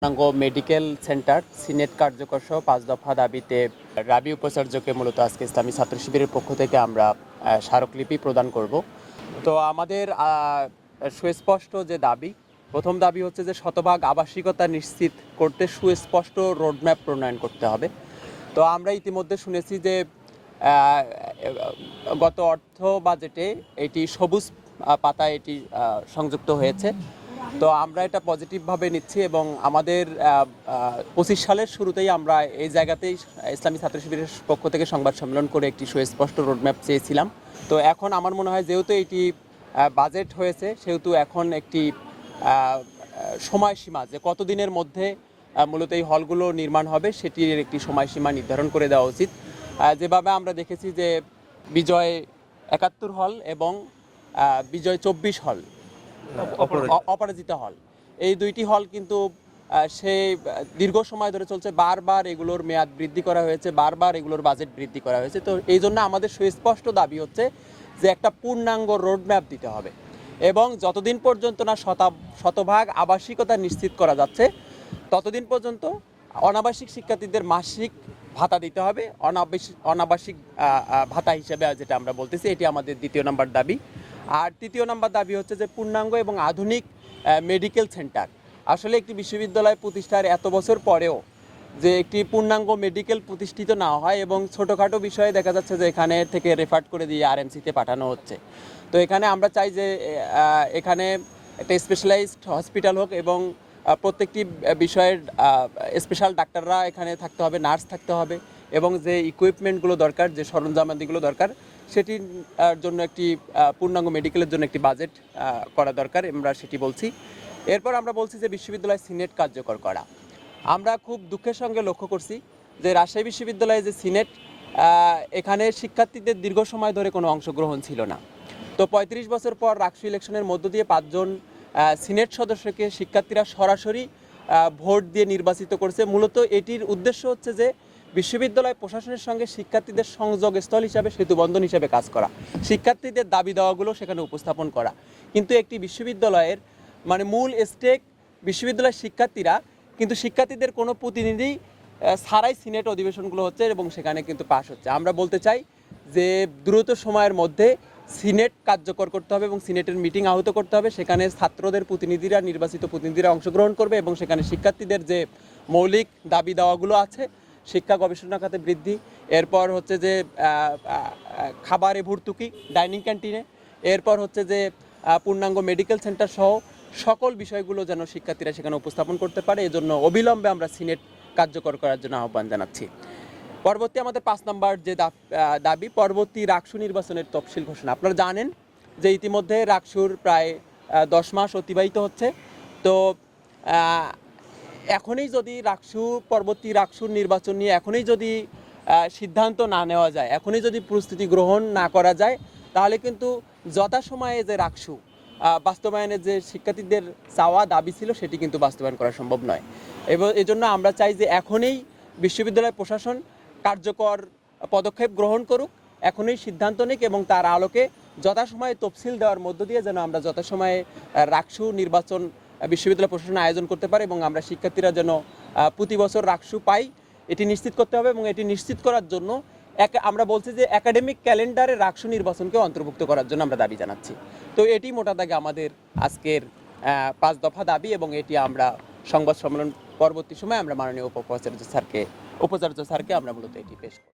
পূর্ণাঙ্গ medical centre senate কার্যকর সহ ৫ দফা দাবিতে রাবি উপাচার্যকে মূলত আজকে ইসলামী ছাত্র শিবিরের পক্ষ থেকে আমরা স্মারকলিপি প্রদান করব। তো আমাদের সুস্পষ্ট যে দাবি, প্রথম দাবি হচ্ছে যে শতভাগ আবাসিকতা নিশ্চিত করতে সুস্পষ্ট রোডম্যাপ প্রণয়ন করতে হবে। তো আমরা ইতিমধ্যে শুনেছি যে গত অর্থ বাজেটে এটি সবুজ পাতায় এটি সংযুক্ত হয়েছে। তো আমরা এটা পজিটিভভাবে নিচ্ছি এবং আমাদের ২৫ সালের শুরুতেই আমরা এই জায়গাতেই ইসলামী ছাত্র শিবিরের পক্ষ থেকে সংবাদ সম্মেলন করে একটি সুস্পষ্ট রোডম্যাপ চেয়েছিলাম। তো এখন আমার মনে হয় যেহেতু এটি বাজেট হয়েছে, সেহেতু এখন একটি সময়সীমা যে কতদিনের মধ্যে মূলত এই হলগুলো নির্মাণ হবে সেটির একটি সময়সীমা নির্ধারণ করে দেওয়া উচিত। যেভাবে আমরা দেখেছি যে বিজয় ৭১ হল এবং বিজয় ২৪ হল, অপরাজিতা হল, এই দুইটি হল কিন্তু সেই দীর্ঘ সময় ধরে চলছে। বারবার এগুলোর মেয়াদ বৃদ্ধি করা হয়েছে, বারবার এগুলোর বাজেট বৃদ্ধি করা হয়েছে। তো এই জন্য আমাদের সুস্পষ্ট দাবি হচ্ছে যে একটা পূর্ণাঙ্গ রোডম্যাপ দিতে হবে এবং যতদিন পর্যন্ত না শতভাগ আবাসিকতা নিশ্চিত করা যাচ্ছে ততদিন পর্যন্ত অনাবাসিক শিক্ষার্থীদের মাসিক ভাতা দিতে হবে, অনাবাসিক ভাতা হিসেবে যেটা আমরা বলতেছি, এটি আমাদের দ্বিতীয় নম্বর দাবি। আর তৃতীয় নম্বর দাবি হচ্ছে যে পূর্ণাঙ্গ এবং আধুনিক মেডিকেল সেন্টার। আসলে একটি বিশ্ববিদ্যালয় প্রতিষ্ঠার এত বছর পরেও যে একটি পূর্ণাঙ্গ মেডিকেল প্রতিষ্ঠিত না হয় এবং ছোটোখাটো বিষয়ে দেখা যাচ্ছে যে এখানে থেকে রেফার করে দিয়ে আরএমসিতে পাঠানো হচ্ছে। তো এখানে আমরা চাই যে এখানে একটা স্পেশালাইজড হসপিটাল হোক এবং প্রত্যেকটি বিষয়ের স্পেশাল ডাক্তাররা এখানে থাকতে হবে, নার্স থাকতে হবে এবং যে ইকুইপমেন্টগুলো দরকার, যে সরঞ্জামাদিগুলো দরকার, সেটির জন্য একটি পূর্ণাঙ্গ মেডিকেলের জন্য একটি বাজেট করা দরকার, আমরা সেটি বলছি। এরপর আমরা বলছি যে বিশ্ববিদ্যালয় সিনেট কার্যকর করা। আমরা খুব দুঃখের সঙ্গে লক্ষ্য করছি যে রাজশাহী বিশ্ববিদ্যালয়ে যে সিনেট, এখানে শিক্ষার্থীদের দীর্ঘ সময় ধরে কোনো অংশগ্রহণ ছিল না। তো ৩৫ বছর পর রাকসু ইলেকশনের মধ্য দিয়ে ৫ জন সিনেট সদস্যকে শিক্ষার্থীরা সরাসরি ভোট দিয়ে নির্বাচিত করেছে। মূলত এটির উদ্দেশ্য হচ্ছে যে বিশ্ববিদ্যালয় প্রশাসনের সঙ্গে শিক্ষার্থীদের সংযোগ স্থল হিসাবে, সেতুবন্ধন হিসাবে কাজ করা, শিক্ষার্থীদের দাবি দেওয়াগুলো সেখানে উপস্থাপন করা। কিন্তু একটি বিশ্ববিদ্যালয়ের মূল স্টেক বিশ্ববিদ্যালয়ের শিক্ষার্থীরা, কিন্তু শিক্ষার্থীদের কোনো প্রতিনিধি ছাড়াই সিনেট অধিবেশনগুলো হচ্ছে এবং সেখানে কিন্তু পাশ হচ্ছে। আমরা বলতে চাই যে দ্রুত সময়ের মধ্যে সিনেট কার্যকর করতে হবে এবং সিনেটের মিটিং আহত করতে হবে। সেখানে ছাত্রদের প্রতিনিধিরা, নির্বাচিত প্রতিনিধিরা অংশগ্রহণ করবে এবং সেখানে শিক্ষার্থীদের যে মৌলিক দাবি দেওয়াগুলো আছে, শিক্ষা গবেষণা খাতে বৃদ্ধি, এরপর হচ্ছে যে খাবারে ভর্তুকি ডাইনিং ক্যান্টিনে, এরপর হচ্ছে যে পূর্ণাঙ্গ মেডিকেল সেন্টার সহ সকল বিষয়গুলো যেন শিক্ষার্থীরা সেখানে উপস্থাপন করতে পারে, এজন্য অবিলম্বে আমরা সিনেট কার্যকর করার জন্য আহ্বান জানাচ্ছি। পরবর্তী আমাদের ৫ নম্বর যে দাবি, পরবর্তী রাকসু নির্বাচনের তফসিল ঘোষণা। আপনারা জানেন যে ইতিমধ্যে রাকসুর প্রায় ১০ মাস অতিবাহিত হচ্ছে। তো এখনই যদি পরবর্তী রাকসুর নির্বাচন নিয়ে এখনই যদি সিদ্ধান্ত না নেওয়া যায়, এখনই যদি প্রস্তুতি গ্রহণ না করা যায়, তাহলে কিন্তু যথাসময়ে যে রাকসু বাস্তবায়নের যে শিক্ষার্থীদের চাওয়া দাবি ছিল, সেটি কিন্তু বাস্তবায়ন করা সম্ভব নয়। এবং এজন্য আমরা চাই যে এখনই বিশ্ববিদ্যালয় প্রশাসন কার্যকর পদক্ষেপ গ্রহণ করুক, এখনই সিদ্ধান্ত নিক এবং তার আলোকে যথাসময়ে তফসিল দেওয়ার মধ্য দিয়ে যেন আমরা যথাসময়ে রাকসু নির্বাচন বিশ্ববিদ্যালয় প্রশাসন আয়োজন করতে পারে এবং আমরা শিক্ষার্থীরা যেন প্রতি বছর রাকসু পাই, এটি নিশ্চিত করতে হবে। এবং এটি নিশ্চিত করার জন্য আমরা বলছি যে একাডেমিক ক্যালেন্ডারে রাকসু নির্বাচনকে অন্তর্ভুক্ত করার জন্য আমরা দাবি জানাচ্ছি। তো এটি মোটা দাগে আমাদের আজকের ৫ দফা দাবি এবং এটি আমরা সংবাদ সম্মেলন পরবর্তী সময় আমরা মাননীয় উপাচার্য স্যারকে আমরা মূলত এটি পেশ করি।